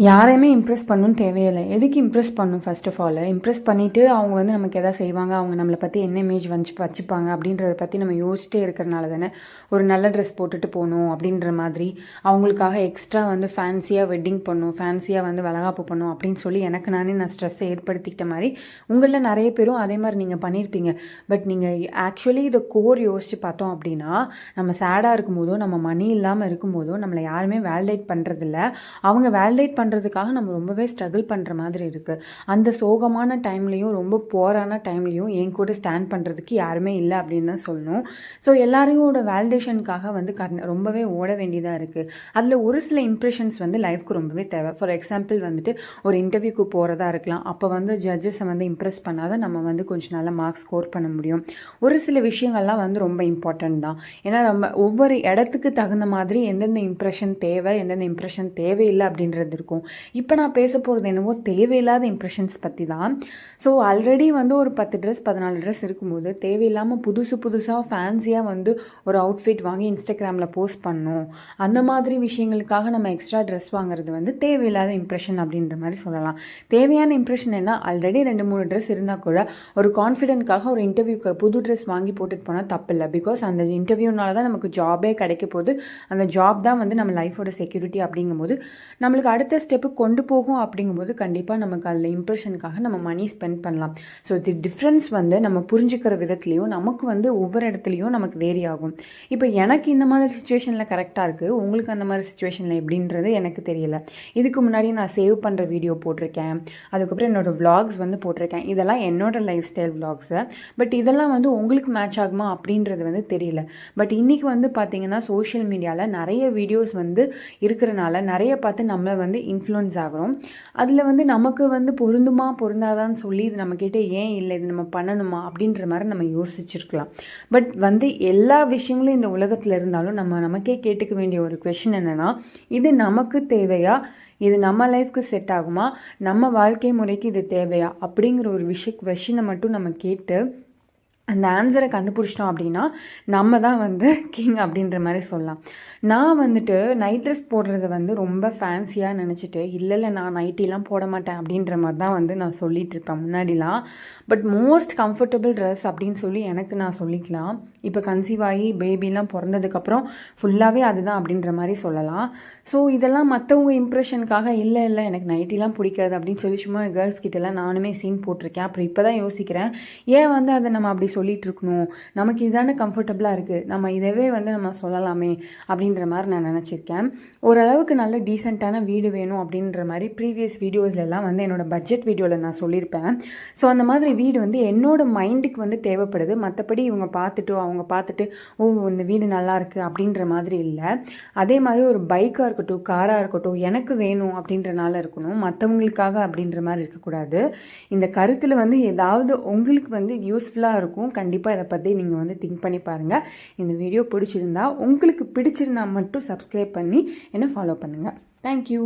யாரையுமே இம்ப்ரெஸ் பண்ணணும்னு தேவையில்லை. எதுக்கு இம்ப்ரெஸ் பண்ணணும்? ஃபர்ஸ்ட் ஆஃப் ஆல் இம்ப்ரெஸ் பண்ணிவிட்டு அவங்க வந்து நமக்கு எதாவது செய்வாங்க, அவங்க நம்மளை பற்றி என்ன இமேஜ் வச்சுப்பாங்க அப்படின்றத பற்றி நம்ம யோசிச்சிட்டே இருக்கிறனால தானே ஒரு நல்ல ட்ரெஸ் போட்டுட்டு போகணும் அப்படின்ற மாதிரி அவங்களுக்காக எக்ஸ்ட்ரா வந்து ஃபேன்சியாக வெட்டிங் பண்ணணும், ஃபேன்சியாக வந்து வளகாப்பு பண்ணணும் அப்படின்னு சொல்லி எனக்கு நான் ஸ்ட்ரெஸ்ஸை ஏற்படுத்திக்கிட்ட மாதிரி உங்களில் நிறைய பேரும் அதே மாதிரி நீங்கள் பண்ணியிருப்பீங்க. பட் நீங்கள் ஆக்சுவலி இதை கோர் யோசித்து பார்த்தோம் அப்படின்னா, நம்ம சேடாக இருக்கும்போதோ நம்ம மணி இல்லாமல் இருக்கும்போதோ நம்மளை யாருமே வேலிடேட் பண்ணுறதில்ல. அவங்க வேலிடேட் பண்ணுறதுக்காக நம்ம ரொம்பவே ஸ்ட்ரகிள் பண்ணுற மாதிரி இருக்குது. அந்த சோகமான டைம்லேயும் ரொம்ப போரான டைம்லேயும் என் கூட ஸ்டாண்ட் பண்ணுறதுக்கு யாருமே இல்லை அப்படின்னு தான் சொல்லணும். ஸோ எல்லாரையோட வேலிடேஷனுக்காக வந்து ரொம்பவே ஓட வேண்டியதாக இருக்குது. அதில் ஒரு சில இம்ப்ரெஷன்ஸ் வந்து லைஃப்க்கு ரொம்பவே தேவை. ஃபார் எக்ஸாம்பிள் வந்துட்டு ஒரு இன்டர்வியூக்கு போகிறதா இருக்கலாம். அப்போ வந்து ஜட்ஜஸை வந்து இம்ப்ரெஸ் பண்ணாதான் நம்ம வந்து கொஞ்சம் நல்ல மார்க்ஸ் ஸ்கோர் பண்ண முடியும். ஒரு சில விஷயங்கள்லாம் வந்து ரொம்ப இம்பார்ட்டண்ட் தான். ஏன்னா நம்ம ஒவ்வொரு இடத்துக்கு தகுந்த மாதிரி எந்தெந்த இம்ப்ரெஷன் தேவை, எந்தெந்த இம்ப்ரெஷன் தேவையில்லை அப்படின்றது இருக்கும். இப்போ நான் பேச போகிறது என்னவோ தேவையில்லாத இம்ப்ரெஷன்ஸ் பற்றி தான். ஸோ ஆல்ரெடி வந்து ஒரு 10 ட்ரெஸ் 14 ட்ரெஸ் இருக்கும்போது தேவையில்லாமல் புதுசாக ஃபேன்சியாக வந்து ஒரு அவுட்ஃபிட் வாங்கி இன்ஸ்டாகிராமில் போஸ்ட் பண்ணணும். அந்த மாதிரி விஷயங்களுக்காக நம்ம எக்ஸ்ட்ரா ட்ரெஸ் வாங்குறது வந்து தேவையில்லாத இம்ப்ரெஷன் அப்படின்ற மாதிரி சொல்லலாம். தேவையான இம்ப்ரெஷன் என்ன? ஆல்ரெடி 2-3 ட்ரெஸ் இருந்தால் கூட ஒரு கான்ஃபிடென்ட்காக ஒரு இன்டர்வியூக்கு புது ட்ரெஸ் வாங்கி போட்டுட்டு போனால் தப்பில்லை. பிகாஸ் அந்த இன்டர்வியூனால தான் நமக்கு ஜாபே கிடைக்க போகுது. அந்த ஜாப் தான் வந்து நம்ம லைஃபோட செக்யூரிட்டி. அப்படிங்கும்போது நம்மளுக்கு அடுத்த ஸ்டெப்பு கொண்டு போகும். அப்படிங்கும்போது கண்டிப்பாக நமக்கு அதில் இம்ப்ரெஷனுக்காக நம்ம மணி ஸ்பெண்ட் பண்ணலாம். ஸோ தி டிஃப்ரென்ஸ் வந்து நம்ம புரிஞ்சுக்கிற விதத்துலேயும் நமக்கு வந்து ஒவ்வொரு இடத்துலையும் நமக்கு வேரி ஆகும். இப்போ எனக்கு இந்த மாதிரி சுச்சுவேஷனில் கரெக்டாக இருக்குது, உங்களுக்கு அந்த மாதிரி சுச்சுவேஷனில் எப்படின்றது எனக்கு தெரியல. இதுக்கு முன்னாடி நான் சேவ் பண்ணுற வீடியோ போட்டிருக்கேன், அதுக்கப்புறம் என்னோடய விளாக்ஸ் வந்து போட்டிருக்கேன். இதெல்லாம் என்னோடய லைஃப் ஸ்டைல் விளாக்ஸு. பட் இதெல்லாம் வந்து உங்களுக்கு மேட்ச் ஆகுமா அப்படின்றது வந்து தெரியல. பட் இன்றைக்கி வந்து பார்த்திங்கன்னா சோஷியல் மீடியாவில் நிறைய வீடியோஸ் வந்து இருக்கிறனால நிறைய பார்த்து நம்மளை வந்து இன்ஃப்ளூயன்ஸ் ஆகிறோம். அதில் வந்து நமக்கு வந்து பொருந்துமா பொருந்தாதான்னு சொல்லி இது நம்மக்கிட்ட ஏன் இல்லை, இது நம்ம பண்ணணுமா அப்படின்ற மாதிரி நம்ம யோசிச்சிருக்கலாம். பட் வந்து எல்லா விஷயங்களும் இந்த உலகத்தில் இருந்தாலும் நமக்கே கேட்டுக்க வேண்டிய ஒரு கொஷின் என்னென்னா, இது நமக்கு தேவையா, இது நம்ம லைஃப்க்கு செட் ஆகுமா, நம்ம வாழ்க்கை முறைக்கு இது தேவையா அப்படிங்கிற ஒரு கொஷினை மட்டும் நம்ம கேட்டு அந்த ஆன்சரை கண்டுபிடிச்சிட்டோம் அப்படின்னா நம்ம தான் வந்து கிங் அப்படின்ற மாதிரி சொல்லலாம். நான் வந்துட்டு நைட் ட்ரெஸ் போடுறத வந்து ரொம்ப ஃபேன்சியாக நினச்சிட்டு இல்லை நான் நைட்டிலாம் போட மாட்டேன் அப்படின்ற மாதிரி தான் வந்து நான் சொல்லிகிட்டு இருப்பேன் முன்னாடிலாம். பட் மோஸ்ட் கம்ஃபர்டபுள் ட்ரெஸ் அப்படின்னு சொல்லி எனக்கு நான் சொல்லிக்கலாம். இப்போ கன்சீவ் ஆகி பேபிலாம் பிறந்ததுக்கப்புறம் ஃபுல்லாகவே அதுதான் அப்படின்ற மாதிரி சொல்லலாம். ஸோ இதெல்லாம் மற்றவங்க இம்ப்ரெஷனுக்காக இல்லை எனக்கு நைட்டிலாம் பிடிக்காது அப்படின்னு சொல்லி சும்மா கேர்ள்ஸ் கிட்டலாம் நானுமே சீன் போட்டிருக்கேன். அப்புறம் இப்போ தான் யோசிக்கிறேன், ஏன் வந்து அதை நம்ம அப்படி சொல்லிட்டு இருக்கணும், நமக்கு இதுதானே கம்ஃபர்டபுளாக இருக்குது, நம்ம இதவே வந்து நம்ம சொல்லலாமே அப்படின்ற மாதிரி நான் நினச்சிருக்கேன். ஓரளவுக்கு நல்ல டீசெண்டான வீடு வேணும் அப்படின்ற மாதிரி ப்ரீவியஸ் வீடியோஸ்லாம் வந்து என்னோடய பட்ஜெட் வீடியோவில் நான் சொல்லியிருப்பேன். ஸோ அந்த மாதிரி வீடு வந்து என்னோடய மைண்டுக்கு வந்து தேவைப்படுது. மற்றபடி இவங்க அவங்க பார்த்துட்டு ஓ இந்த வீடு நல்லா இருக்குது அப்படின்ற மாதிரி இல்லை. அதே மாதிரி ஒரு பைக்காக இருக்கட்டும், காராக இருக்கட்டும், எனக்கு வேணும் அப்படின்றனால இருக்கணும், மற்றவங்களுக்காக அப்படின்ற மாதிரி இருக்கக்கூடாது. இந்த கருத்தில் வந்து ஏதாவது உங்களுக்கு வந்து யூஸ்ஃபுல்லாக இருக்கும். கண்டிப்பாக இதை பற்றி நீங்கள் வந்து திங்க் பண்ணி பாருங்கள். இந்த வீடியோ பிடிச்சிருந்தா, உங்களுக்கு பிடிச்சிருந்தா மட்டும் சப்ஸ்கிரைப் பண்ணி என்னை ஃபாலோ பண்ணுங்கள். தேங்க்யூ.